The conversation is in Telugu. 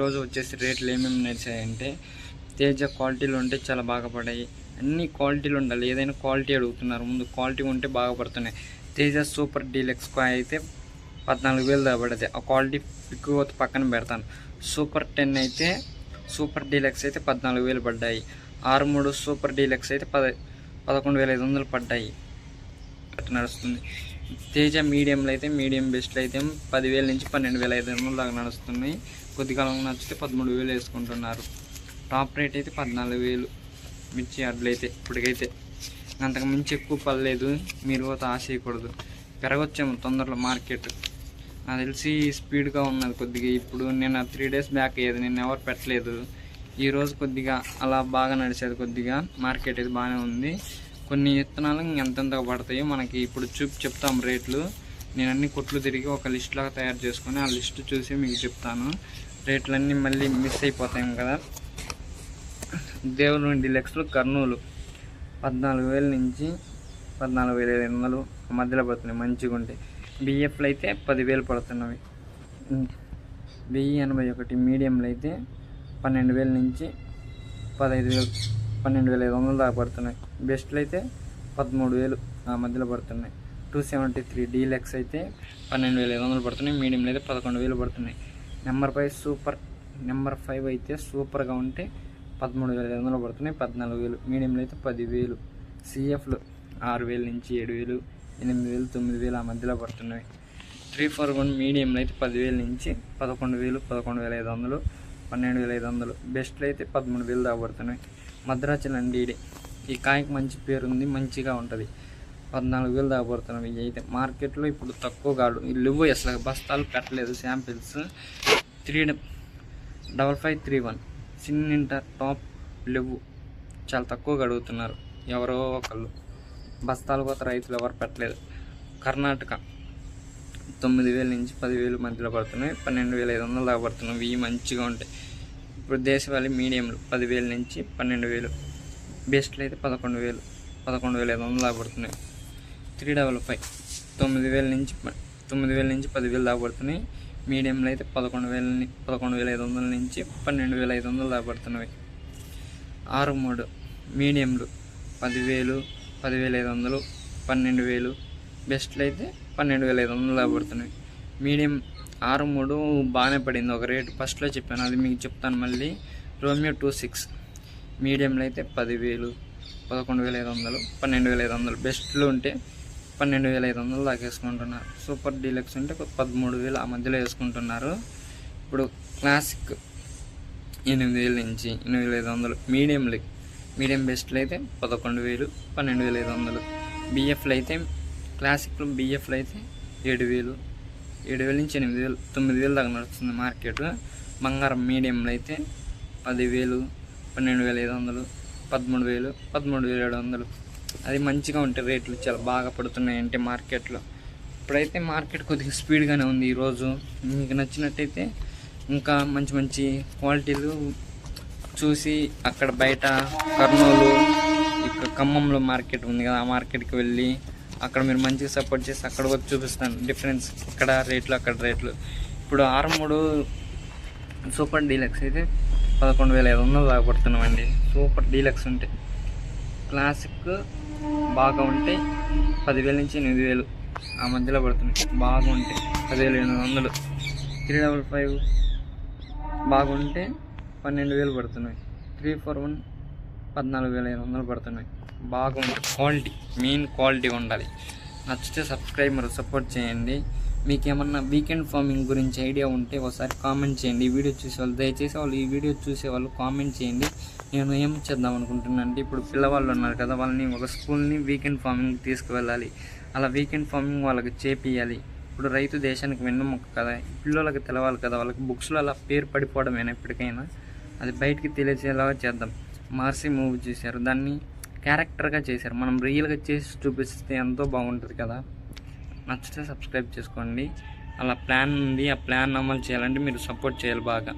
రోజు వచ్చేసి రేట్లు ఏమేమి నడిచాయంటే తేజ క్వాలిటీలు ఉంటే చాలా బాగా పడ్డాయి. అన్ని క్వాలిటీలు ఉండాలి, ఏదైనా క్వాలిటీ అడుగుతున్నారు. ముందు క్వాలిటీ ఉంటే బాగా పడుతున్నాయి. తేజ సూపర్ డీలక్స్ అయితే 14,000 దాకా పడది. ఆ క్వాలిటీ పిక్ పక్కన పెడతాను. సూపర్ 10 అయితే సూపర్ డీలక్స్ అయితే 14,000 పడ్డాయి. 63 సూపర్ డీలక్స్ అయితే 11,500 పడ్డాయి నడుస్తుంది. తేజ మీడియంలో అయితే మీడియం బెస్ట్లో అయితే 10,000 నుంచి 12,500 దాకా నడుస్తున్నాయి. కొద్దికాలం నచ్చితే 13,000 వేసుకుంటున్నారు. టాప్ రేట్ అయితే 14,000 మిర్చి అడ్లు అయితే ఇప్పటికైతే అంతకు మించి ఎక్కువ పడలేదు. మీరు ఆశ చేయకూడదు, పెరగొచ్చాము తొందరలో మార్కెట్. నాకు తెలిసి స్పీడ్గా ఉన్నది కొద్దిగా. ఇప్పుడు నేను 3 డేస్ బ్యాక్ అయ్యేది, నేను ఎవరు పెట్టలేదు. ఈరోజు కొద్దిగా అలా బాగా నడిచేది. కొద్దిగా మార్కెట్ అయితే బాగానే ఉంది. కొన్ని విత్తనాలు ఎంతెంతగా పడతాయో మనకి ఇప్పుడు చెప్తాం రేట్లు. నేను అన్ని కొట్లు తిరిగి ఒక లిస్ట్ లాగా తయారు చేసుకొని ఆ లిస్ట్ చూసి మీకు చెప్తాను. రేట్లన్నీ మళ్ళీ మిస్ అయిపోతాయి కదా. దేవుడు డీలక్స్లో కర్నూలు 14,000 నుంచి 14,500 మధ్యలో పడుతున్నాయి మంచిగా ఉంటాయి. బిఎఫ్లు అయితే 10,000 పడుతున్నవి. 1081 మీడియంలు అయితే 12,000 నుంచి 12,500 దాకా పడుతున్నాయి. బెస్ట్లు అయితే 13,000 ఆ మధ్యలో పడుతున్నాయి. 273 డీలక్స్ అయితే 12,500 పడుతున్నాయి. మీడియంలో అయితే 11,000 పడుతున్నాయి. నెంబర్ 5 అయితే సూపర్గా ఉంటే 13,500 పడుతున్నాయి. 14,000 మీడియంలో అయితే 10,000. సిఎఫ్లు 6,000 నుంచి 7,000, 8,000, 9,000 ఆ మధ్యలో పడుతున్నాయి. 341 మీడియంలో అయితే 10,000 నుంచి 11,000, 11,500, 12,500. బెస్ట్లు అయితే 13,000 దాకా పడుతున్నాయి. మద్రాచలం డీడీ ఈ కాయకు మంచి పేరుంది, మంచిగా ఉంటుంది. 14,000 దాకా పడుతున్నాయి. ఇవి అయితే మార్కెట్లో ఇప్పుడు తక్కువ కాదు. ఇల్లు అసలు బస్తాలు పెట్టలేదు. శాంపిల్స్ 35531 చిన్న టాప్ లేవు, చాలా తక్కువగా అడుగుతున్నారు. ఎవరో ఒకళ్ళు బస్తాలు కొత్త రైతులు ఎవరు పెట్టలేదు. కర్ణాటక 9,000 నుంచి 10,000 మధ్యలో పడుతున్నాయి. 12,500 దాకా పడుతున్నాయి. ఇవి మంచిగా ఉంటాయి. ఇప్పుడు దేశవాళీ మీడియంలు 10,000 నుంచి 12,000. బెస్ట్లు అయితే 11,000, 11,500 దాకా పడుతున్నాయి. 355 9,000 నుంచి 10,000 దాకా పడుతున్నాయి. మీడియంలో అయితే 11,500 నుంచి 12,500 దాకా పడుతున్నాయి. 63 మీడియంలు 10,000, 10,500, 12,000. బెస్ట్లు అయితే 12,500 దాకా పడుతున్నాయి. మీడియం 63 బాగానే పడింది. ఒక రేటు ఫస్ట్లో చెప్పాను, అది మీకు చెప్తాను మళ్ళీ. రోమియో 26 మీడియంలో అయితే 10,000, 11,500, 12,500. బెస్ట్లు ఉంటే 12,500 దాకా వేసుకుంటున్నారు. సూపర్ డీలక్స్ ఉంటే 13,000 ఆ మధ్యలో వేసుకుంటున్నారు. ఇప్పుడు క్లాసిక్ 8,000 నుంచి 8,500. మీడియం బెస్ట్లు అయితే 11,000, 12,500. బిఎఫ్లు అయితే క్లాసిక్లో బిఎఫ్లు అయితే 7,000 నుంచి 8,000, 9,000 దాకా నడుస్తుంది మార్కెట్. బంగారం మీడియంలో అయితే 10,000, 12,500, 13,000, 13,700. అది మంచిగా ఉంటే రేట్లు చాలా బాగా పడుతున్నాయి అంటే మార్కెట్లో. ఇప్పుడైతే మార్కెట్ కొద్దిగా స్పీడ్గానే ఉంది. ఈరోజు మీకు నచ్చినట్టయితే ఇంకా మంచి మంచి క్వాలిటీలు చూసి అక్కడ బయట కర్నూలు, ఇక్కడ ఖమ్మంలో మార్కెట్ ఉంది కదా, ఆ మార్కెట్కి వెళ్ళి అక్కడ మీరు మంచిగా సపోర్ట్ చేసి అక్కడ వచ్చి చూపిస్తాను డిఫరెన్స్. ఇక్కడ రేట్లు అక్కడ రేట్లు. ఇప్పుడు 63 సూపర్ డీలక్స్ అయితే 11,500 దాకా పడుతున్నామండి. సూపర్ డీలక్స్ ఉంటే. క్లాసిక్ బాగా ఉంటే 10,000 నుంచి 8,000 ఆ మధ్యలో పడుతున్నాయి. బాగా ఉంటే 10,800. 355 బాగుంటే 12,000 పడుతున్నాయి. 341 14,500 పడుతున్నాయి. బాగుంటుంది. క్వాలిటీ మెయిన్ క్వాలిటీ ఉండాలి. నచ్చితే సపోర్ట్ చేయండి. మీకు ఏమన్నా వీకెండ్ ఫార్మింగ్ గురించి ఐడియా ఉంటే ఒకసారి కామెంట్ చేయండి. ఈ వీడియో చూసేవాళ్ళు దయచేసి ఈ వీడియో చూసేవాళ్ళు కామెంట్ చేయండి. నేను ఏం చేద్దాం అనుకుంటున్నాను అంటే, ఇప్పుడు పిల్లవాళ్ళు ఉన్నారు కదా, వాళ్ళని ఒక స్కూల్ని వీకెండ్ ఫార్మింగ్ తీసుకువెళ్ళాలి. అలా వీకెండ్ ఫార్మింగ్ వాళ్ళకి చేపియాలి. ఇప్పుడు రైతు దేశానికి వెన్నుముక్క కదా, పిల్లలకి తెలవాలి కదా. వాళ్ళకి బుక్స్లో అలా పేరు పడిపోవడమేనా ఎప్పటికైనా, అది బయటికి తెలిసేలాగా చేద్దాం. మార్సి మూవీ చూశారు, దాన్ని క్యారెక్టర్గా చేశారు. మనం రియల్గా చేసి చూపిస్తే ఎంతో బాగుంటుంది కదా. నచ్చితే సబ్స్క్రైబ్ చేసుకోండి. అలా ప్లాన్ ఉంది, ఆ ప్లాన్ అమలు చేయాలంటే మీరు సపోర్ట్ చేయాలి బాగా.